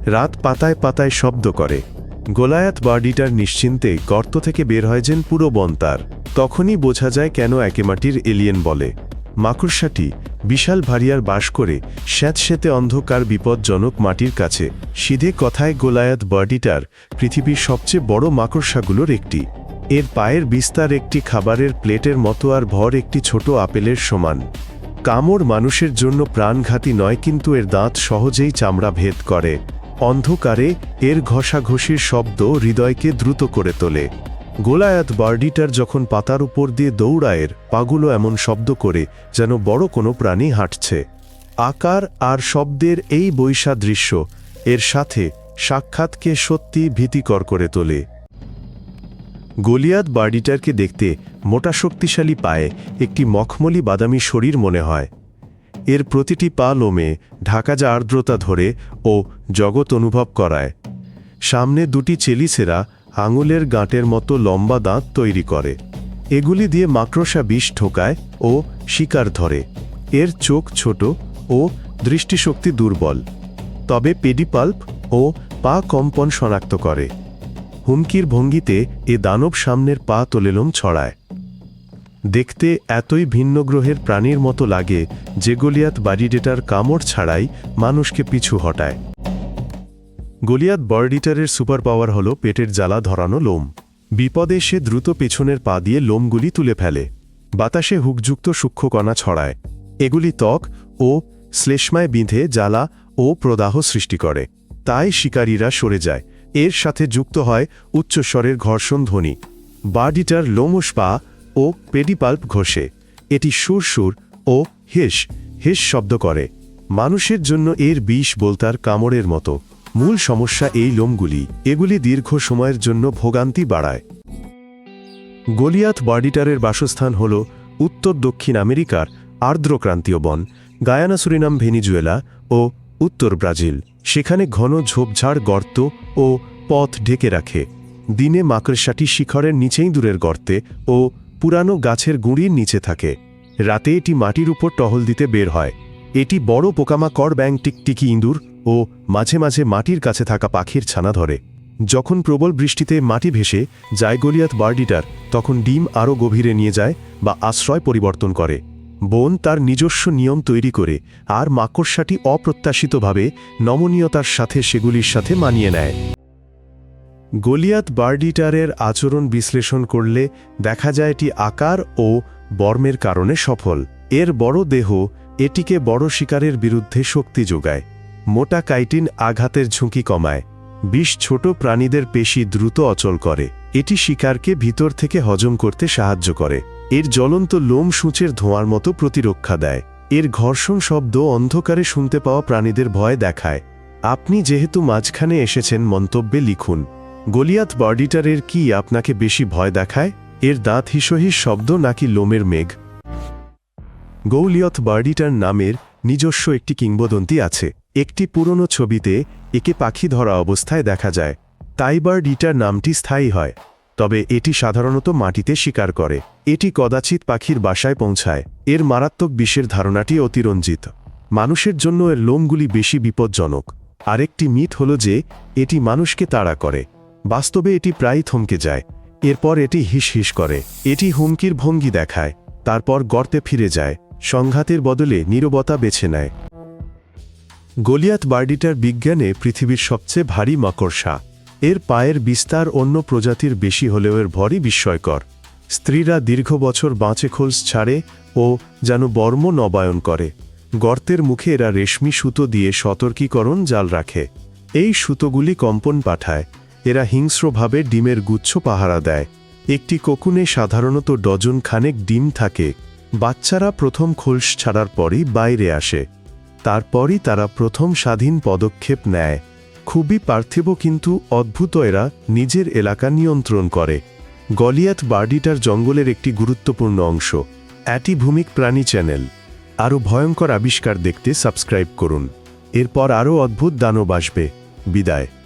রাত পাতায় পাতায় শব্দ করে। গোলায়াত বার্ডিটার নিশ্চিন্তে গর্ত থেকে বের হয় যেন পুরো বন তার। তখনই বোঝা যায় কেন একে মাটির এলিয়েন বলে। মাকড়সাটি বিশাল ভারিয়ার বাস করে স্যাঁতস্যাঁতে অন্ধকার বিপজ্জনক মাটির কাছে। সিধে কথায় গোলায়াত বার্ডিটার পৃথিবীর সবচেয়ে বড় মাকড়সাগুলোর একটি। এর পায়ের বিস্তার একটি খাবারের প্লেটের মতো আর ভর একটি ছোট আপেলের সমান। কামড় মানুষের জন্য প্রাণঘাতী নয়, কিন্তু এর দাঁত সহজেই চামড়া ভেদ করে। অন্ধকারে এর ঘষাঘষির শব্দ হৃদয়কে দ্রুত করে তোলে। গোলায়াত বার্ডিটার যখন পাতার উপর দিয়ে দৌড়ায়, এর পাগুলো এমন শব্দ করে যেন বড় কোনো প্রাণী হাঁটছে। আকার আর শব্দের এই বৈসাদৃশ্য এর সাথে সাক্ষাৎকে সত্যি ভীতিকর করে তোলে। গোলিয়াত বার্ডিটারকে দেখতে মোটা শক্তিশালী পায়ে একটি মখমলি বাদামি শরীর মনে হয়। এর প্রতিটি পা লোমে ঢাকা যা আর্দ্রতা ধরে ও জগৎ অনুভব করায়। সামনে দুটি চেলিসেরা আঙুলের গাঁটের মতো লম্বা দাঁত তৈরি করে। এগুলি দিয়ে মাকড়সা বিষ ঠোকায় ও শিকার ধরে। এর চোখ ছোট ও দৃষ্টিশক্তি দুর্বল, তবে পেডিপাল্প ও পা কম্পন শনাক্ত করে। হুমকির ভঙ্গিতে এ দানব সামনের পা তোলেলোম ছড়ায়। দেখতে এতই ভিন্ন গ্রহের প্রাণীর মতো লাগে যে গোলিয়াত বার্ডিটার কামড় ছাড়াই মানুষকে পিছু হটায়। গোলিয়াত বার্ডিটারের সুপার পাওয়ার হল পেটের জ্বালা ধরানো লোম। বিপদে সে দ্রুত পেছনের পা দিয়ে লোমগুলি তুলে ফেলে। বাতাসে হুকযুক্ত সূক্ষ্ম কণা ছড়ায়। এগুলি ত্বক ও শ্লেষ্মায় বিঁধে জ্বালা ও প্রদাহ সৃষ্টি করে। তাই শিকারীরা সরে যায়। এর সাথে যুক্ত হয় উচ্চস্বরের ঘর্ষণ ধ্বনি। বার্ডিটার লোমশ পা ও পেডিপাল্প ঘষে। এটি সুর ও হেস হেস শব্দ করে। মানুষের জন্য এর বিষ বলতার কামড়ের মতো। মূল সমস্যা এই লোমগুলি। এগুলি দীর্ঘ সময়ের জন্য ভোগান্তি বাড়ায়। গোলিয়াত বার্ডিটারের বাসস্থান হল উত্তর দক্ষিণ আমেরিকার আর্দ্রক্রান্তীয় বন, গায়ানা, সুরিনাম, ভেনিজুয়েলা ও উত্তর ব্রাজিল। সেখানে ঘন ঝোপঝাড়, গর্ত ও পথ ঢেকে রাখে। দিনে মাকড়সাটি শিখরের নিচেই দূরের গর্তে ও পুরানো গাছের গুঁড়ির নিচে থাকে। রাতে এটি মাটির উপর টহল দিতে বের হয়। এটি বড় পোকামাকড়, ব্যাঙ, টিকটিকি, ইঁদুর ও মাঝে মাঝে মাটির কাছে থাকা পাখির ছানা ধরে। যখন প্রবল বৃষ্টিতে মাটি ভেসে যায় গোলিয়াত বার্ডিটার, তখন ডিম আরও গভীরে নিয়ে যায় বা আশ্রয় পরিবর্তন করে। বন তার নিজস্ব নিয়ম তৈরি করে, আর মাকড়সাটি অপ্রত্যাশিতভাবে নমনীয়তার সাথে সেগুলির সাথে মানিয়ে নেয়। গোলিয়াত বার্ডিটারের আচরণ বিশ্লেষণ করলে দেখা যায় এটি আকার ও বর্মের কারণে সফল। এর বড় দেহ এটিকে বড় শিকারের বিরুদ্ধে শক্তি যোগায়। মোটা কাইটিন আঘাতের ঝুঁকি কমায়। বিষ ছোট প্রাণীদের পেশি দ্রুত অচল করে। এটি শিকারকে ভিতর থেকে হজম করতে সাহায্য করে। এর জ্বলন্ত লোম সূঁচের ধোঁয়ার মতো প্রতিরক্ষা দেয়। এর ঘর্ষণ শব্দ অন্ধকারে শুনতে পাওয়া প্রাণীদের ভয় দেখায়। আপনি যেহেতু মাঝখানে এসেছেন, মন্তব্যে লিখুন গোলিয়াত বার্ডিটারের কি আপনাকে বেশি ভয় দেখায়? এর দাঁত হিসহিস শব্দ নাকি লোমের মেঘ? গোলিয়াত বার্ডিটার নামের নিজস্ব একটি কিংবদন্তি আছে। একটি পুরনো ছবিতে একে পাখি ধরা অবস্থায় দেখা যায়। তাই বার্ডিটার নামটি স্থায়ী হয়। তবে এটি সাধারণত মাটিতে শিকার করে। এটি কদাচিৎ পাখির বাসায় পৌঁছায়। এর মারাত্মক বিষের ধারণাটি অতিরঞ্জিত। মানুষের জন্য এর লোমগুলি বেশি বিপজ্জনক। আরেকটি মিথ হল যে এটি মানুষকে তাড়া করে। বাস্তবে এটি প্রায়ই থমকে যায়। এরপর এটি হিস হিস করে। এটি হুমকির ভঙ্গি দেখায়, তারপর গর্তে ফিরে যায়। সংঘাতের বদলে নীরবতা বেছে নেয়। গোলিয়াত বার্ডিটার বিজ্ঞানে পৃথিবীর সবচেয়ে ভারী মাকড়সা। এর পায়ের বিস্তার অন্য প্রজাতির বেশি হলেও এর ভরই বিস্ময়কর। স্ত্রীরা দীর্ঘ বছর বাঁচে খোলস ছাড়ে ও যেন বর্ম নবায়ন করে। গর্তের মুখে এরা রেশমি সুতো দিয়ে সতর্কীকরণ জাল রাখে। এই সুতোগুলি কম্পন পাঠায়। এরা হিংস্রভাবে ডিমের গুচ্ছ পাহারা দেয়। একটি কোকুনে সাধারণত ডজন খানেক ডিম থাকে। বাচ্চারা প্রথম খোলস ছাড়ার পরই বাইরে আসে। তারপরই তারা প্রথম স্বাধীন পদক্ষেপ নেয়। খুবই পার্থিব কিন্তু অদ্ভুত। এরা নিজের এলাকা নিয়ন্ত্রণ করে। গোলিয়াত বার্ডিটার জঙ্গলের একটি গুরুত্বপূর্ণ অংশ। অ্যাটিভূমিক প্রাণী চ্যানেল। আরও ভয়ঙ্কর আবিষ্কার দেখতে সাবস্ক্রাইব করুন। এরপর আরও অদ্ভুত দানব আসবে। বিদায়।